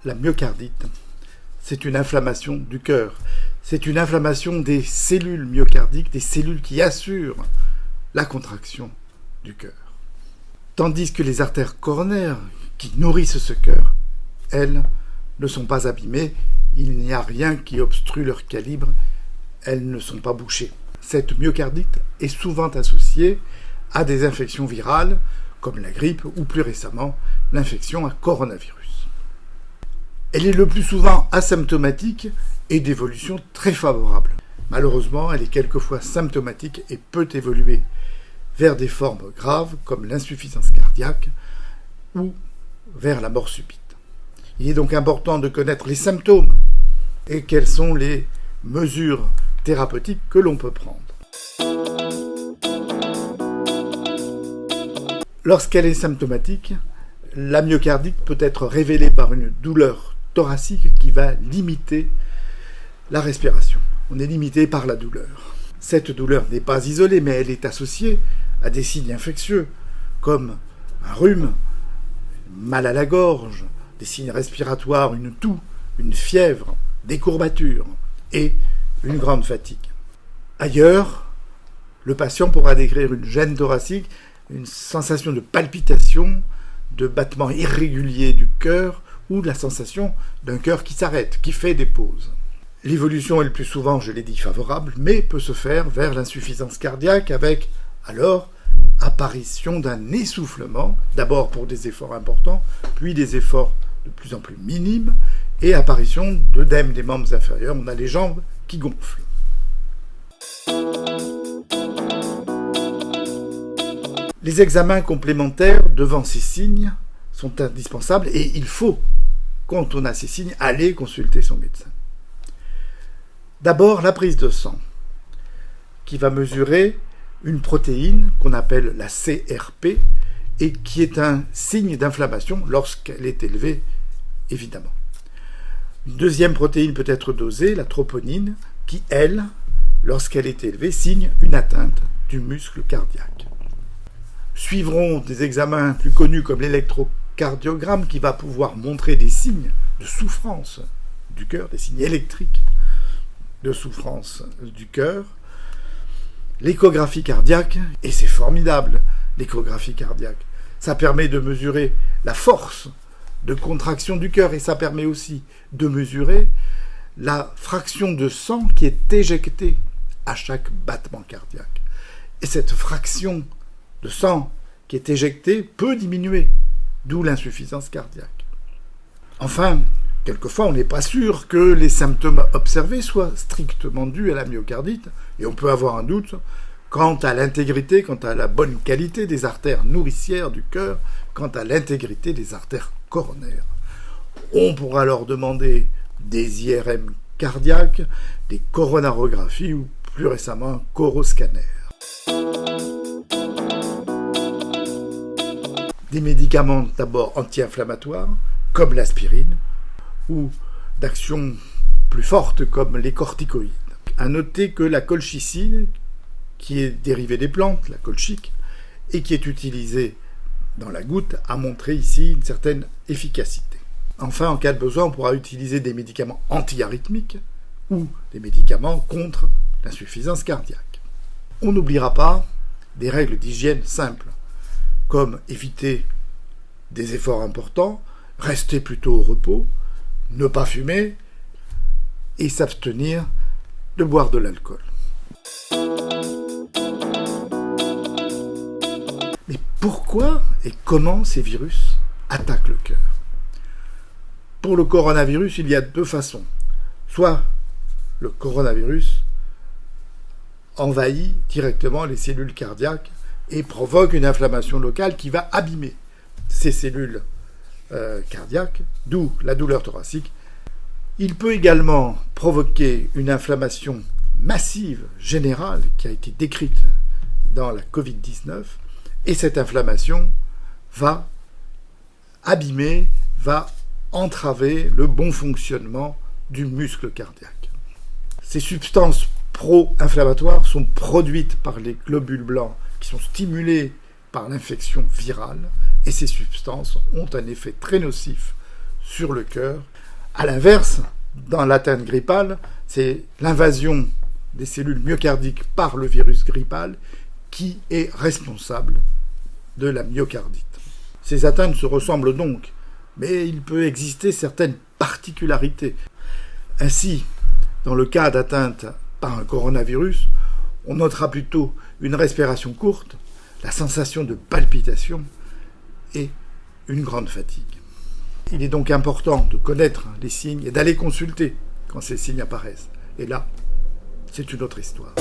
la myocardite, c'est une inflammation du cœur. C'est une inflammation des cellules myocardiques, des cellules qui assurent la contraction du cœur. Tandis que les artères coronaires qui nourrissent ce cœur, elles, ne sont pas abîmées, il n'y a rien qui obstrue leur calibre, elles ne sont pas bouchées. Cette myocardite est souvent associée à des infections virales, comme la grippe ou plus récemment l'infection à coronavirus. Elle est le plus souvent asymptomatique et d'évolution très favorable. Malheureusement, elle est quelquefois symptomatique et peut évoluer vers des formes graves comme l'insuffisance cardiaque ou vers la mort subite. Il est donc important de connaître les symptômes et quelles sont les mesures thérapeutiques que l'on peut prendre. Lorsqu'elle est symptomatique, la myocardite peut être révélée par une douleur thoracique qui va limiter la respiration. On est limité par la douleur. Cette douleur n'est pas isolée, mais elle est associée à des signes infectieux, comme un rhume, mal à la gorge, des signes respiratoires, une toux, une fièvre, des courbatures et une grande fatigue. Ailleurs, le patient pourra décrire une gêne thoracique, une sensation de palpitation, de battements irréguliers du cœur ou de la sensation d'un cœur qui s'arrête, qui fait des pauses. L'évolution est le plus souvent, je l'ai dit, favorable, mais peut se faire vers l'insuffisance cardiaque avec, alors, apparition d'un essoufflement, d'abord pour des efforts importants, puis des efforts de plus en plus minimes, et apparition d'œdème des membres inférieurs, on a les jambes qui gonflent. Les examens complémentaires devant ces signes sont indispensables et il faut, quand on a ces signes, aller consulter son médecin. D'abord, la prise de sang, qui va mesurer une protéine qu'on appelle la CRP et qui est un signe d'inflammation lorsqu'elle est élevée, évidemment. Une deuxième protéine peut être dosée, la troponine, qui, elle, lorsqu'elle est élevée, signe une atteinte du muscle cardiaque. Suivront des examens plus connus comme l'électrocardiogramme qui va pouvoir montrer des signes de souffrance du cœur, des signes électriques de souffrance du cœur. L'échographie cardiaque, et c'est formidable, l'échographie cardiaque, ça permet de mesurer la force de contraction du cœur et ça permet aussi de mesurer la fraction de sang qui est éjectée à chaque battement cardiaque. Et cette fraction de sang qui est éjectée peut diminuer, d'où l'insuffisance cardiaque. Enfin, quelquefois, on n'est pas sûr que les symptômes observés soient strictement dus à la myocardite, et on peut avoir un doute quant à l'intégrité, quant à la bonne qualité des artères nourricières du cœur, quant à l'intégrité des artères coronaires. On pourra leur demander des IRM cardiaques, des coronarographies ou plus récemment un coroscanner. Des médicaments d'abord anti-inflammatoires, comme l'aspirine, ou d'action plus forte comme les corticoïdes. À noter que la colchicine, qui est dérivée des plantes, la colchique, et qui est utilisée dans la goutte, a montré ici une certaine efficacité. Enfin, en cas de besoin, on pourra utiliser des médicaments antiarythmiques ou des médicaments contre l'insuffisance cardiaque. On n'oubliera pas des règles d'hygiène simples, comme éviter des efforts importants, rester plutôt au repos, ne pas fumer et s'abstenir de boire de l'alcool. Mais pourquoi et comment ces virus attaquent le cœur ? Pour le coronavirus, il y a deux façons. Soit le coronavirus envahit directement les cellules cardiaques et provoque une inflammation locale qui va abîmer ces cellules cardiaques, d'où la douleur thoracique. Il peut également provoquer une inflammation massive, générale, qui a été décrite dans la Covid-19, et cette inflammation va abîmer, va entraver le bon fonctionnement du muscle cardiaque. Ces substances pro-inflammatoires sont produites par les globules blancs qui sont stimulés par l'infection virale et ces substances ont un effet très nocif sur le cœur À l'inverse, dans l'atteinte grippale, c'est l'invasion des cellules myocardiques par le virus grippal qui est responsable de la myocardite. Ces atteintes se ressemblent donc, mais il peut exister certaines particularités. Ainsi, dans le cas d'atteinte par un coronavirus, on notera plutôt une respiration courte, la sensation de palpitation et une grande fatigue. Il est donc important de connaître les signes et d'aller consulter quand ces signes apparaissent. Et là, c'est une autre histoire.